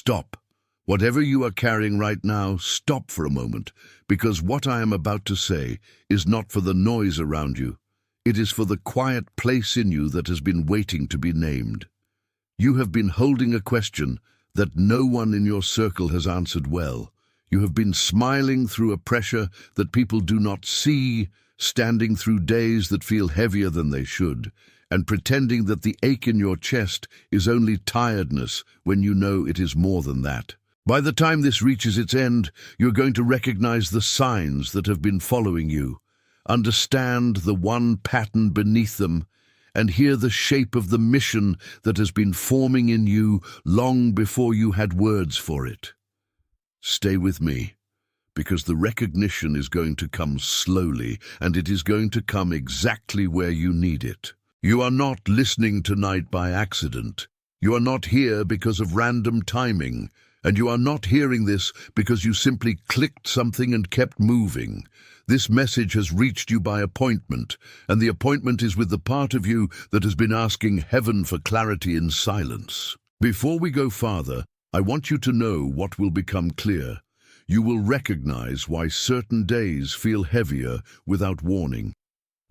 Stop. Whatever you are carrying right now, stop for a moment, because what I am about to say is not for the noise around you. It is for the quiet place in you that has been waiting to be named. You have been holding a question that no one in your circle has answered well. You have been smiling through a pressure that people do not see, standing through days that feel heavier than they should, and pretending that the ache in your chest is only tiredness when you know it is more than that. By the time this reaches its end, you're going to recognize the signs that have been following you, understand the one pattern beneath them, and hear the shape of the mission that has been forming in you long before you had words for it. Stay with me, because the recognition is going to come slowly, and it is going to come exactly where you need it. You are not listening tonight by accident. You are not here because of random timing, and you are not hearing this because you simply clicked something and kept moving. This message has reached you by appointment, and the appointment is with the part of you that has been asking heaven for clarity in silence. Before we go farther, I want you to know what will become clear. You will recognize why certain days feel heavier without warning.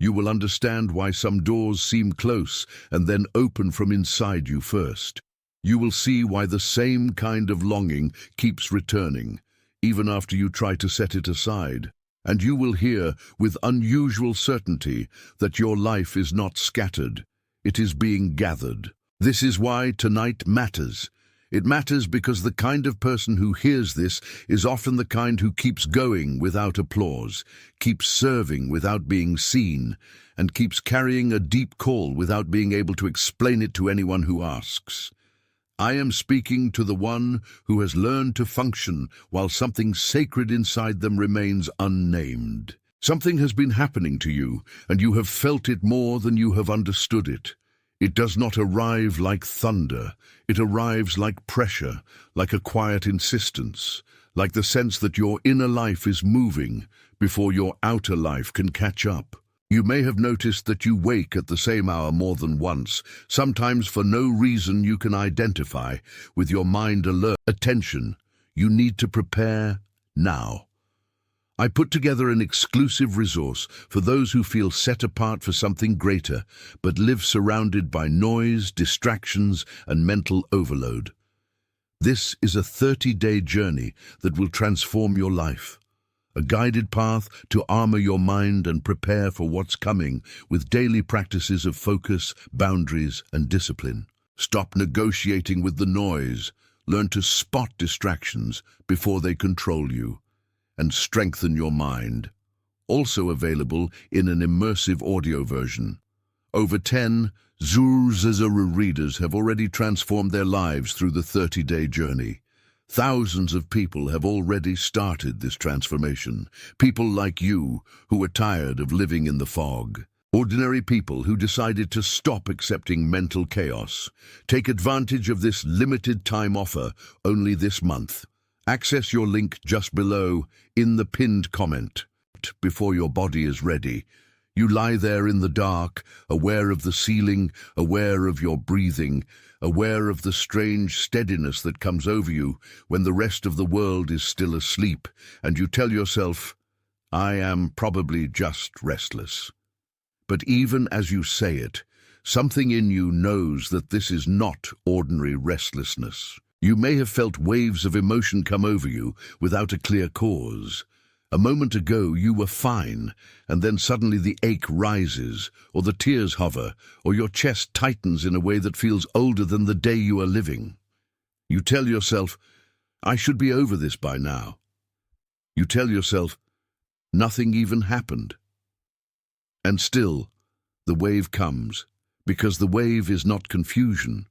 You will understand why some doors seem close and then open from inside you first. You will see why the same kind of longing keeps returning, even after you try to set it aside. And you will hear with unusual certainty that your life is not scattered, it is being gathered. This is why tonight matters. It matters because the kind of person who hears this is often the kind who keeps going without applause, keeps serving without being seen, and keeps carrying a deep call without being able to explain it to anyone who asks. I am speaking to the one who has learned to function while something sacred inside them remains unnamed. Something has been happening to you, and you have felt it more than you have understood it. It does not arrive like thunder. It arrives like pressure, like a quiet insistence, like the sense that your inner life is moving before your outer life can catch up. You may have noticed that you wake at the same hour more than once, sometimes for no reason you can identify, with your mind alert. Attention, you need to prepare now. I put together an exclusive resource for those who feel set apart for something greater, but live surrounded by noise, distractions, and mental overload. This is a 30-day journey that will transform your life. A guided path to armor your mind and prepare for what's coming with daily practices of focus, boundaries, and discipline. Stop negotiating with the noise. Learn to spot distractions before they control you, and strengthen your mind. Also available in an immersive audio version. Over 10 Zurzazuru readers have already transformed their lives through the 30-day journey. Thousands of people have already started this transformation. People like you who are tired of living in the fog. Ordinary people who decided to stop accepting mental chaos. Take advantage of this limited time offer only this month. Access your link just below in the pinned comment. Before your body is ready, you lie there in the dark, aware of the ceiling, aware of your breathing, aware of the strange steadiness that comes over you when the rest of the world is still asleep, and you tell yourself, I am probably just restless. But even as you say it, something in you knows that this is not ordinary restlessness. You may have felt waves of emotion come over you without a clear cause. A moment ago you were fine, and then suddenly the ache rises, or the tears hover, or your chest tightens in a way that feels older than the day you are living. You tell yourself, I should be over this by now. You tell yourself, nothing even happened. And still, the wave comes, because the wave is not confusion.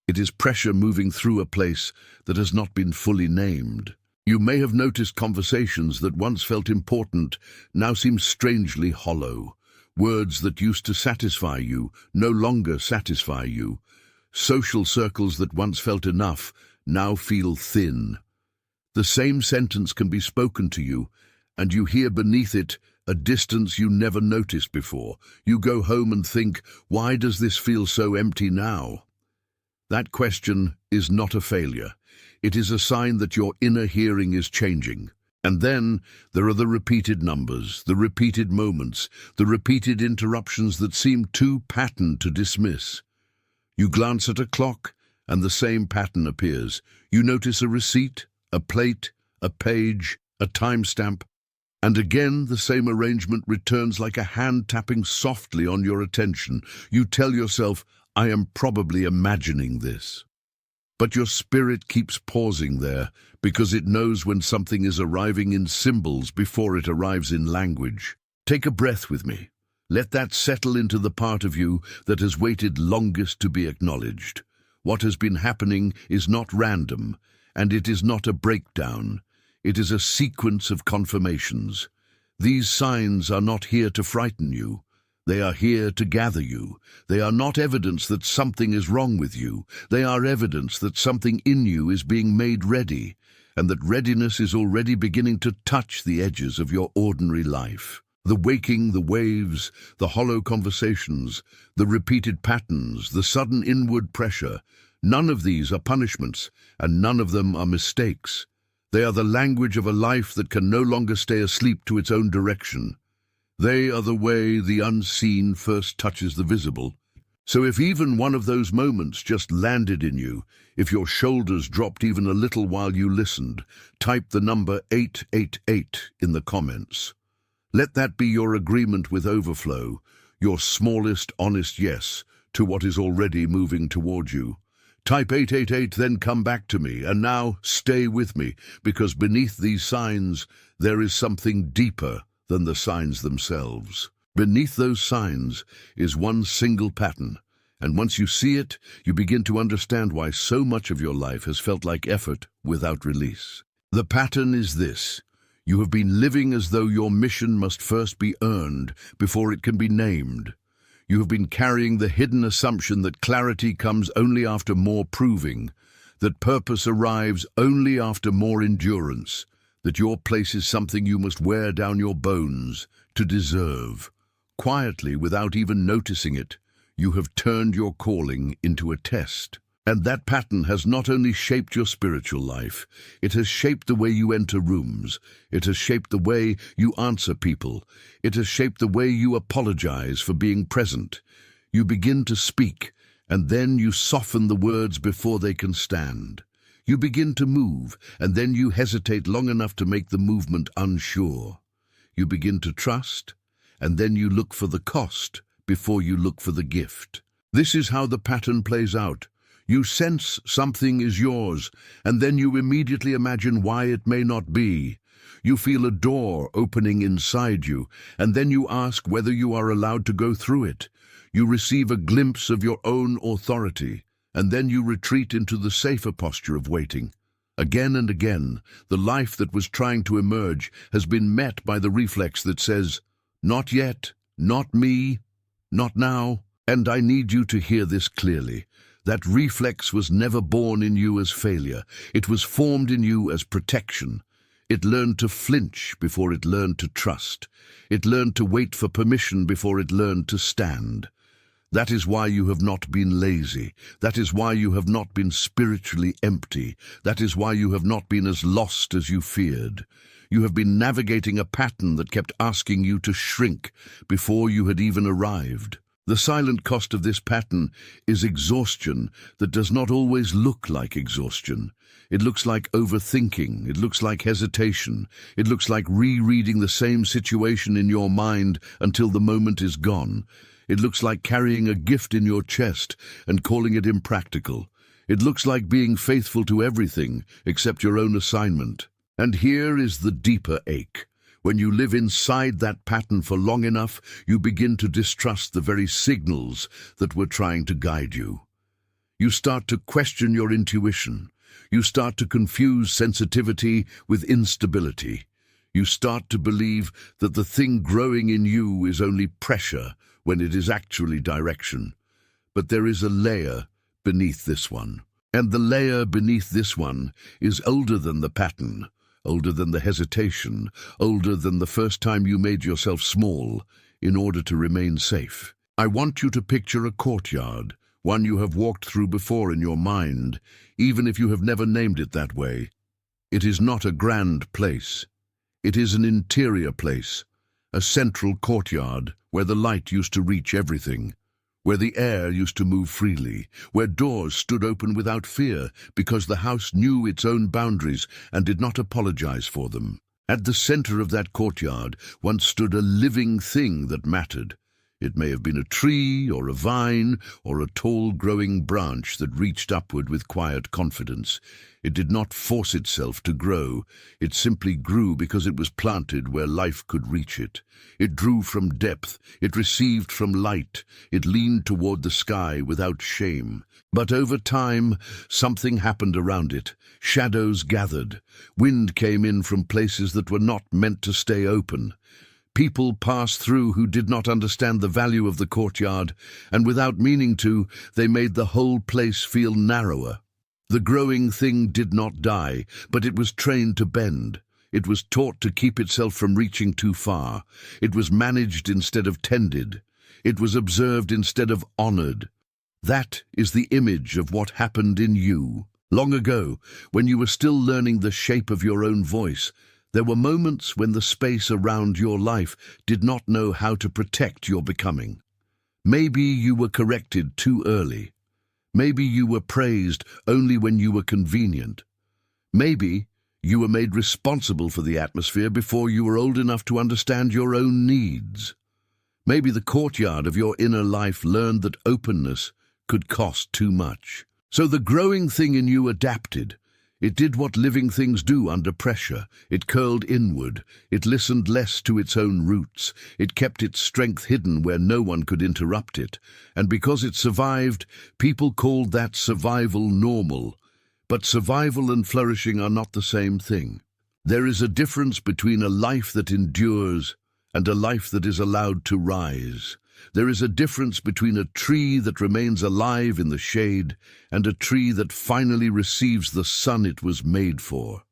It is pressure moving through a place that has not been fully named. You may have noticed conversations that once felt important now seem strangely hollow. Words that used to satisfy you no longer satisfy you. Social circles that once felt enough now feel thin. The same sentence can be spoken to you, and you hear beneath it a distance you never noticed before. You go home and think, why does this feel so empty now? That question is not a failure. It is a sign that your inner hearing is changing. And then there are the repeated numbers, the repeated moments, the repeated interruptions that seem too patterned to dismiss. You glance at a clock, and the same pattern appears. You notice a receipt, a plate, a page, a timestamp, and again the same arrangement returns like a hand tapping softly on your attention. You tell yourself, I am probably imagining this. But your spirit keeps pausing there because it knows when something is arriving in symbols before it arrives in language. Take a breath with me. Let that settle into the part of you that has waited longest to be acknowledged. What has been happening is not random, and it is not a breakdown. It is a sequence of confirmations. These signs are not here to frighten you. They are here to gather you. They are not evidence that something is wrong with you. They are evidence that something in you is being made ready, and that readiness is already beginning to touch the edges of your ordinary life. The waking, the waves, the hollow conversations, the repeated patterns, the sudden inward pressure, none of these are punishments, and none of them are mistakes. They are the language of a life that can no longer stay asleep to its own direction. They are the way the unseen first touches the visible. So if even one of those moments just landed in you, if your shoulders dropped even a little while you listened, type the number 888 in the comments. Let that be your agreement with overflow, your smallest honest yes to what is already moving toward you. Type 888, then come back to me, and now stay with me, because beneath these signs there is something deeper than the signs themselves. Beneath those signs is one single pattern, and once you see it, you begin to understand why so much of your life has felt like effort without release. The pattern is this. You have been living as though your mission must first be earned before it can be named. You have been carrying the hidden assumption that clarity comes only after more proving, that purpose arrives only after more endurance, that your place is something you must wear down your bones to deserve. Quietly, without even noticing it, you have turned your calling into a test. And that pattern has not only shaped your spiritual life, it has shaped the way you enter rooms, it has shaped the way you answer people, it has shaped the way you apologize for being present. You begin to speak, and then you soften the words before they can stand. You begin to move, and then you hesitate long enough to make the movement unsure. You begin to trust, and then you look for the cost before you look for the gift. This is how the pattern plays out. You sense something is yours, and then you immediately imagine why it may not be. You feel a door opening inside you, and then you ask whether you are allowed to go through it. You receive a glimpse of your own authority, and then you retreat into the safer posture of waiting. Again and again, the life that was trying to emerge has been met by the reflex that says, "Not yet, not me, not now." And I need you to hear this clearly. That reflex was never born in you as failure. It was formed in you as protection. It learned to flinch before it learned to trust. It learned to wait for permission before it learned to stand. That is why you have not been lazy. That is why you have not been spiritually empty. That is why you have not been as lost as you feared. You have been navigating a pattern that kept asking you to shrink before you had even arrived. The silent cost of this pattern is exhaustion that does not always look like exhaustion. It looks like overthinking. It looks like hesitation. It looks like rereading the same situation in your mind until the moment is gone. It looks like carrying a gift in your chest and calling it impractical. It looks like being faithful to everything except your own assignment. And here is the deeper ache. When you live inside that pattern for long enough, you begin to distrust the very signals that were trying to guide you. You start to question your intuition. You start to confuse sensitivity with instability. You start to believe that the thing growing in you is only pressure when it is actually direction. But there is a layer beneath this one. And the layer beneath this one is older than the pattern. Older than the hesitation, older than the first time you made yourself small in order to remain safe. I want you to picture a courtyard one you have walked through before in your mind, even if you have never named it that way. It is not a grand place. It is an interior place, a central courtyard where the light used to reach everything, where the air used to move freely, where doors stood open without fear because the house knew its own boundaries and did not apologize for them. At the center of that courtyard once stood a living thing that mattered. It may have been a tree or a vine or a tall growing branch that reached upward with quiet confidence. It did not force itself to grow. It simply grew because it was planted where life could reach it. It drew from depth. It received from light. It leaned toward the sky without shame. But over time, something happened around it. Shadows gathered. Wind came in from places that were not meant to stay open. People passed through who did not understand the value of the courtyard, and without meaning to, they made the whole place feel narrower. The growing thing did not die, but it was trained to bend. It was taught to keep itself from reaching too far. It was managed instead of tended. It was observed instead of honored. That is the image of what happened in you. Long ago, when you were still learning the shape of your own voice, there were moments when the space around your life did not know how to protect your becoming. Maybe you were corrected too early. Maybe you were praised only when you were convenient. Maybe you were made responsible for the atmosphere before you were old enough to understand your own needs. Maybe the courtyard of your inner life learned that openness could cost too much. So the growing thing in you adapted. It did what living things do under pressure. It curled inward. It listened less to its own roots. It kept its strength hidden where no one could interrupt it. And because it survived, people called that survival normal. But survival and flourishing are not the same thing. There is a difference between a life that endures and a life that is allowed to rise. There is a difference between a tree that remains alive in the shade and a tree that finally receives the sun it was made for.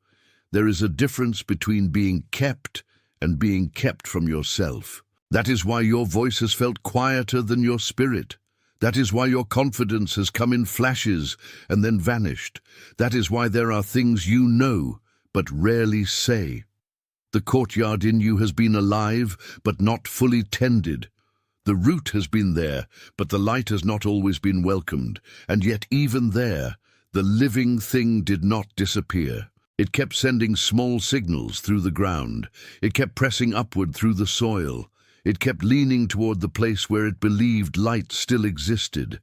There is a difference between being kept and being kept from yourself. That is why your voice has felt quieter than your spirit. That is why your confidence has come in flashes and then vanished. That is why there are things you know but rarely say. The courtyard in you has been alive but not fully tended. The root has been there, but the light has not always been welcomed, and yet even there, the living thing did not disappear. It kept sending small signals through the ground. It kept pressing upward through the soil. It kept leaning toward the place where it believed light still existed.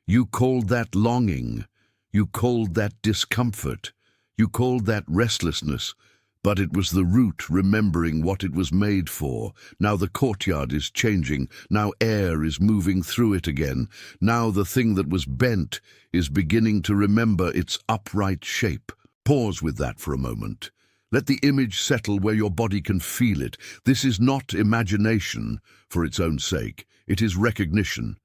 You called that longing. You called that discomfort. You called that restlessness. But it was the root remembering what it was made for. Now the courtyard is changing. Now air is moving through it again. Now the thing that was bent is beginning to remember its upright shape. Pause with that for a moment. Let the image settle where your body can feel it. This is not imagination for its own sake. It is recognition.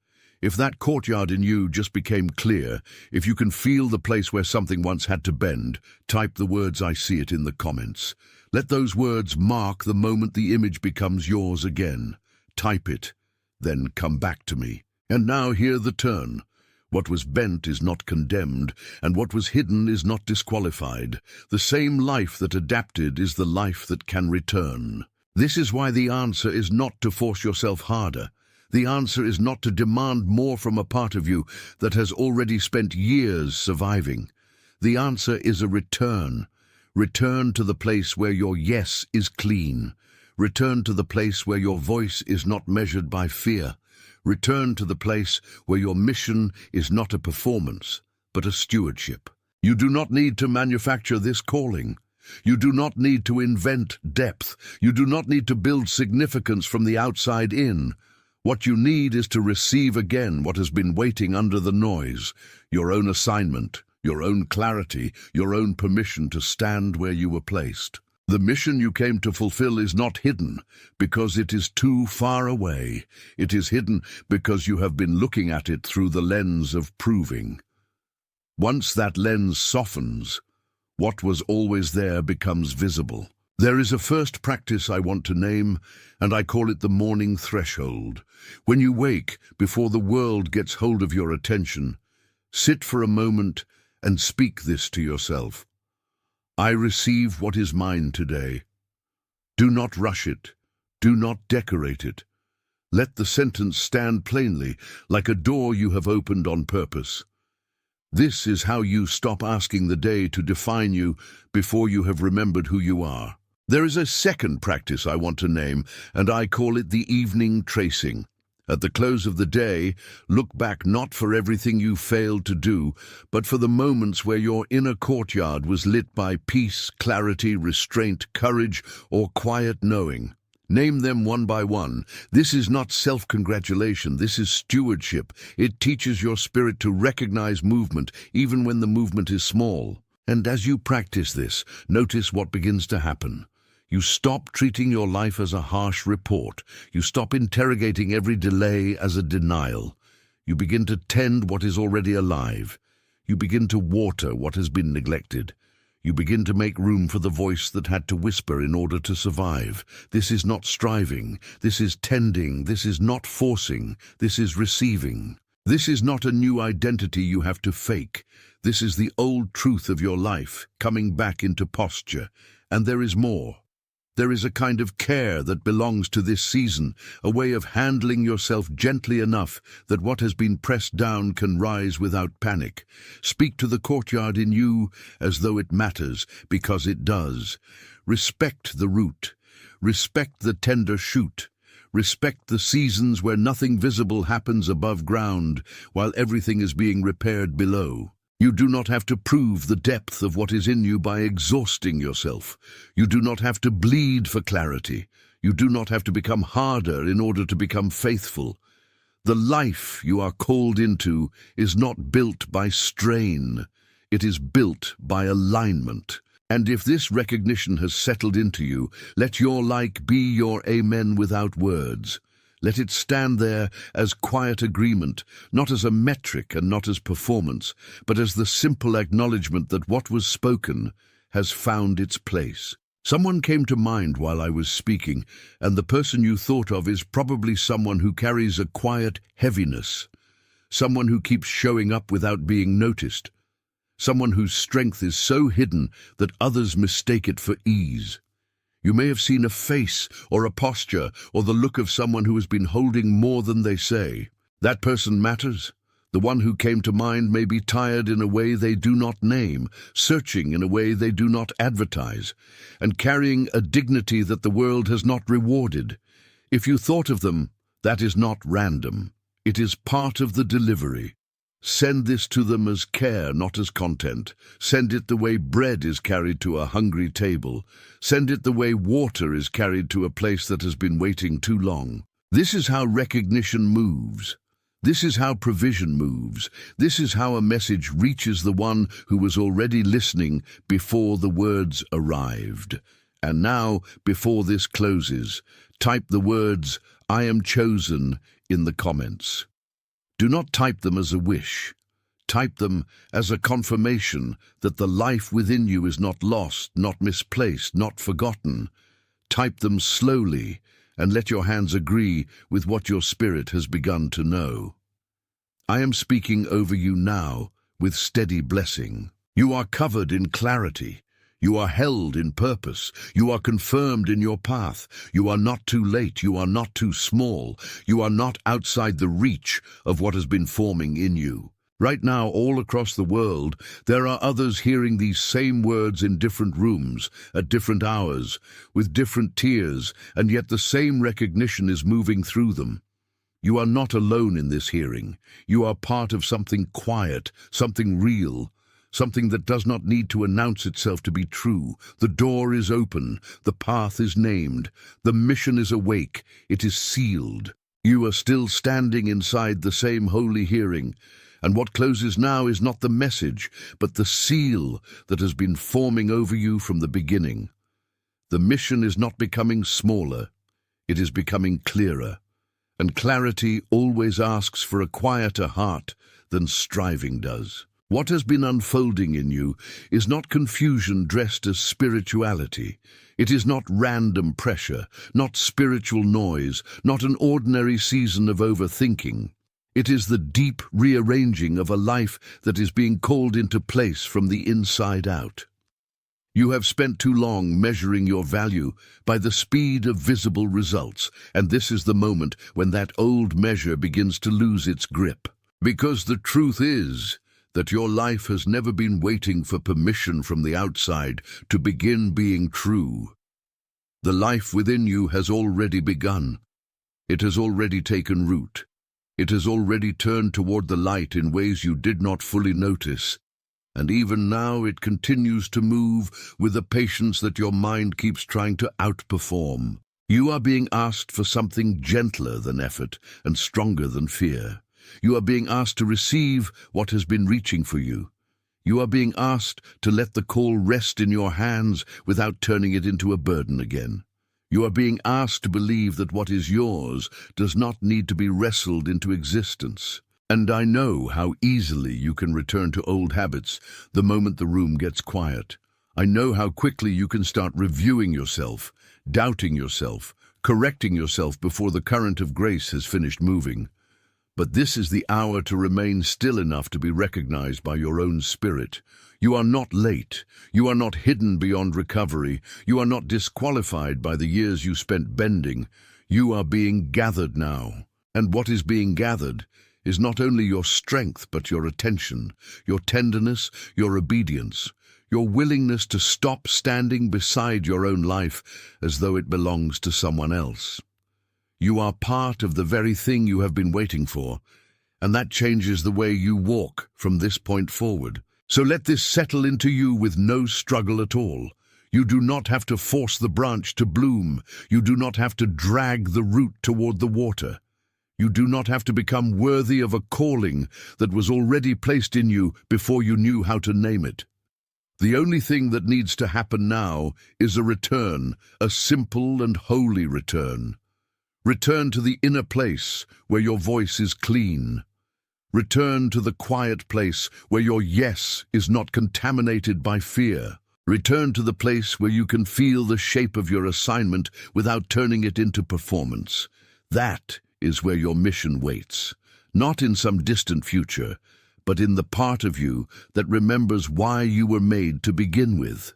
If that courtyard in you just became clear, if you can feel the place where something once had to bend, type the words "I see it" in the comments. Let those words mark the moment the image becomes yours again. Type it, then come back to me. And now hear the turn. What was bent is not condemned, and what was hidden is not disqualified. The same life that adapted is the life that can return. This is why the answer is not to force yourself harder. The answer is not to demand more from a part of you that has already spent years surviving. The answer is a return. Return to the place where your yes is clean. Return to the place where your voice is not measured by fear. Return to the place where your mission is not a performance, but a stewardship. You do not need to manufacture this calling. You do not need to invent depth. You do not need to build significance from the outside in. What you need is to receive again what has been waiting under the noise, your own assignment, your own clarity, your own permission to stand where you were placed. The mission you came to fulfill is not hidden because it is too far away. It is hidden because you have been looking at it through the lens of proving. Once that lens softens, what was always there becomes visible. There is a first practice I want to name, and I call it the morning threshold. When you wake, before the world gets hold of your attention, sit for a moment and speak this to yourself. I receive what is mine today. Do not rush it. Do not decorate it. Let the sentence stand plainly, like a door you have opened on purpose. This is how you stop asking the day to define you before you have remembered who you are. There is a second practice I want to name, and I call it the evening tracing. At the close of the day, look back not for everything you failed to do, but for the moments where your inner courtyard was lit by peace, clarity, restraint, courage, or quiet knowing. Name them one by one. This is not self-congratulation, this is stewardship. It teaches your spirit to recognize movement, even when the movement is small. And as you practice this, notice what begins to happen. You stop treating your life as a harsh report. You stop interrogating every delay as a denial. You begin to tend what is already alive. You begin to water what has been neglected. You begin to make room for the voice that had to whisper in order to survive. This is not striving. This is tending. This is not forcing. This is receiving. This is not a new identity you have to fake. This is the old truth of your life coming back into posture. And there is more. There is a kind of care that belongs to this season, a way of handling yourself gently enough that what has been pressed down can rise without panic. Speak to the courtyard in you as though it matters, because it does. Respect the root. Respect the tender shoot. Respect the seasons where nothing visible happens above ground, while everything is being repaired below. You do not have to prove the depth of what is in you by exhausting yourself. You do not have to bleed for clarity. You do not have to become harder in order to become faithful. The life you are called into is not built by strain. It is built by alignment. And if this recognition has settled into you, let your like be your amen without words. Let it stand there as quiet agreement, not as a metric and not as performance, but as the simple acknowledgement that what was spoken has found its place. Someone came to mind while I was speaking, and the person you thought of is probably someone who carries a quiet heaviness, someone who keeps showing up without being noticed, someone whose strength is so hidden that others mistake it for ease. You may have seen a face or a posture or the look of someone who has been holding more than they say. That person matters. The one who came to mind may be tired in a way they do not name, searching in a way they do not advertise, and carrying a dignity that the world has not rewarded. If you thought of them, that is not random. It is part of the delivery. Send this to them as care, not as content. Send it the way bread is carried to a hungry table. Send it the way water is carried to a place that has been waiting too long. This is how recognition moves. This is how provision moves. This is how a message reaches the one who was already listening before the words arrived. And now, before this closes, type the words, "I am chosen," in the comments. Do not type them as a wish. Type them as a confirmation that the life within you is not lost, not misplaced, not forgotten. Type them slowly and let your hands agree with what your spirit has begun to know. I am speaking over you now with steady blessing. You are covered in clarity. You are held in purpose. You are confirmed in your path. You are not too late. You are not too small. You are not outside the reach of what has been forming in you. Right now, all across the world, there are others hearing these same words in different rooms, at different hours, with different tears, and yet the same recognition is moving through them. You are not alone in this hearing. You are part of something quiet, something real, something that does not need to announce itself to be true. The door is open, the path is named, the mission is awake, it is sealed. You are still standing inside the same holy hearing, and what closes now is not the message, but the seal that has been forming over you from the beginning. The mission is not becoming smaller, it is becoming clearer, and clarity always asks for a quieter heart than striving does. What has been unfolding in you is not confusion dressed as spirituality. It is not random pressure, not spiritual noise, not an ordinary season of overthinking. It is the deep rearranging of a life that is being called into place from the inside out. You have spent too long measuring your value by the speed of visible results, and this is the moment when that old measure begins to lose its grip. Because the truth is that your life has never been waiting for permission from the outside to begin being true. The life within you has already begun. It has already taken root. It has already turned toward the light in ways you did not fully notice. And even now it continues to move with a patience that your mind keeps trying to outperform. You are being asked for something gentler than effort and stronger than fear. You are being asked to receive what has been reaching for you. You are being asked to let the call rest in your hands without turning it into a burden again. You are being asked to believe that what is yours does not need to be wrestled into existence. And I know how easily you can return to old habits the moment the room gets quiet. I know how quickly you can start reviewing yourself, doubting yourself, correcting yourself before the current of grace has finished moving. But this is the hour to remain still enough to be recognized by your own spirit. You are not late. You are not hidden beyond recovery. You are not disqualified by the years you spent bending. You are being gathered now. And what is being gathered is not only your strength but your attention, your tenderness, your obedience, your willingness to stop standing beside your own life as though it belongs to someone else. You are part of the very thing you have been waiting for, and that changes the way you walk from this point forward. So let this settle into you with no struggle at all. You do not have to force the branch to bloom. You do not have to drag the root toward the water. You do not have to become worthy of a calling that was already placed in you before you knew how to name it. The only thing that needs to happen now is a return, a simple and holy return. Return to the inner place where your voice is clean. Return to the quiet place where your yes is not contaminated by fear. Return to the place where you can feel the shape of your assignment without turning it into performance. That is where your mission waits, not in some distant future, but in the part of you that remembers why you were made to begin with.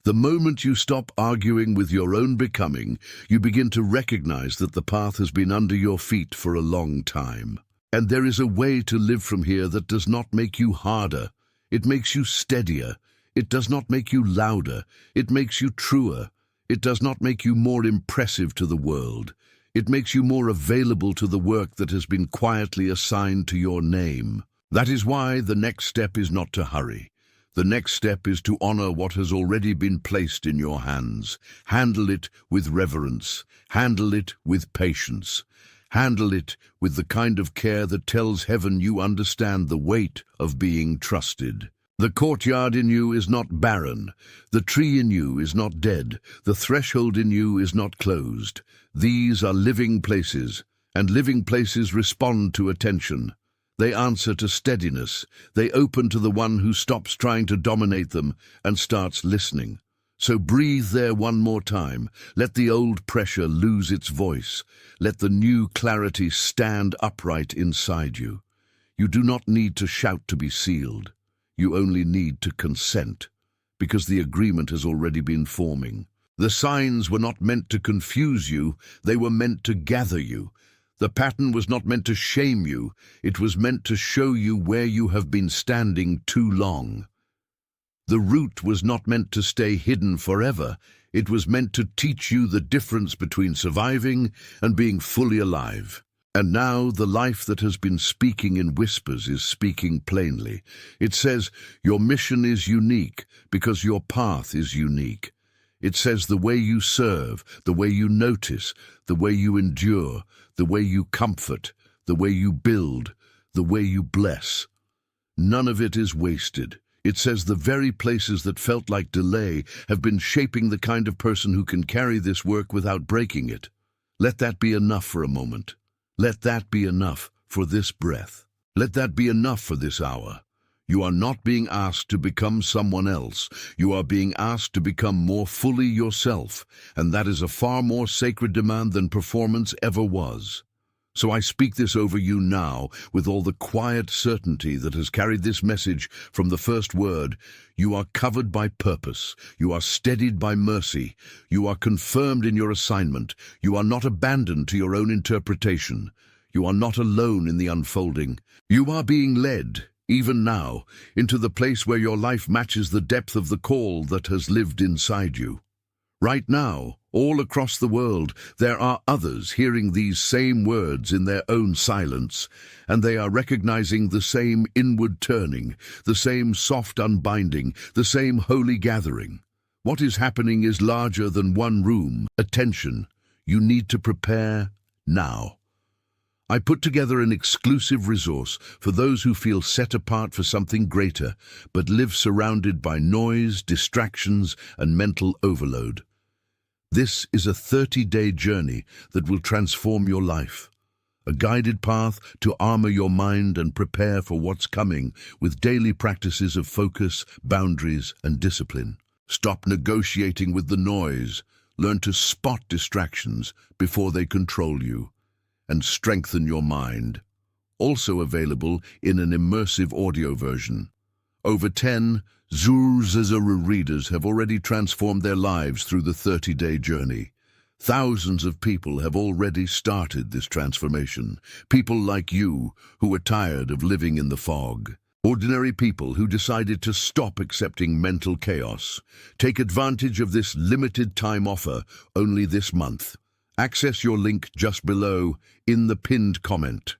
The moment you stop arguing with your own becoming, you begin to recognize that the path has been under your feet for a long time. And there is a way to live from here that does not make you harder. It makes you steadier. It does not make you louder. It makes you truer. It does not make you more impressive to the world. It makes you more available to the work that has been quietly assigned to your name. That is why the next step is not to hurry. The next step is to honor what has already been placed in your hands. Handle it with reverence. Handle it with patience. Handle it with the kind of care that tells heaven you understand the weight of being trusted. The courtyard in you is not barren. The tree in you is not dead. The threshold in you is not closed. These are living places, and living places respond to attention. They answer to steadiness. They open to the one who stops trying to dominate them and starts listening. So breathe there one more time. Let the old pressure lose its voice. Let the new clarity stand upright inside you. You do not need to shout to be sealed. You only need to consent, because the agreement has already been forming. The signs were not meant to confuse you, they were meant to gather you. The pattern was not meant to shame you, it was meant to show you where you have been standing too long. The root was not meant to stay hidden forever, it was meant to teach you the difference between surviving and being fully alive. And now the life that has been speaking in whispers is speaking plainly. It says, your mission is unique because your path is unique. It says the way you serve, the way you notice, the way you endure, the way you comfort, the way you build, the way you bless. None of it is wasted. It says the very places that felt like delay have been shaping the kind of person who can carry this work without breaking it. Let that be enough for a moment. Let that be enough for this breath. Let that be enough for this hour. You are not being asked to become someone else. You are being asked to become more fully yourself, and that is a far more sacred demand than performance ever was. So I speak this over you now with all the quiet certainty that has carried this message from the first word. You are covered by purpose. You are steadied by mercy. You are confirmed in your assignment. You are not abandoned to your own interpretation. You are not alone in the unfolding. You are being led, even now, into the place where your life matches the depth of the call that has lived inside you. Right now, all across the world, there are others hearing these same words in their own silence, and they are recognizing the same inward turning, the same soft unbinding, the same holy gathering. What is happening is larger than one room. Attention, you need to prepare now. I put together an exclusive resource for those who feel set apart for something greater, but live surrounded by noise, distractions, and mental overload. This is a 30-day journey that will transform your life. A guided path to armor your mind and prepare for what's coming with daily practices of focus, boundaries, and discipline. Stop negotiating with the noise. Learn to spot distractions before they control you. And strengthen your mind. Also available in an immersive audio version. Over 10 Zuzazuru readers have already transformed their lives through the 30-day journey. Thousands of people have already started this transformation. People like you who are tired of living in the fog. Ordinary people who decided to stop accepting mental chaos. Take advantage of this limited time offer only this month. Access your link just below in the pinned comment.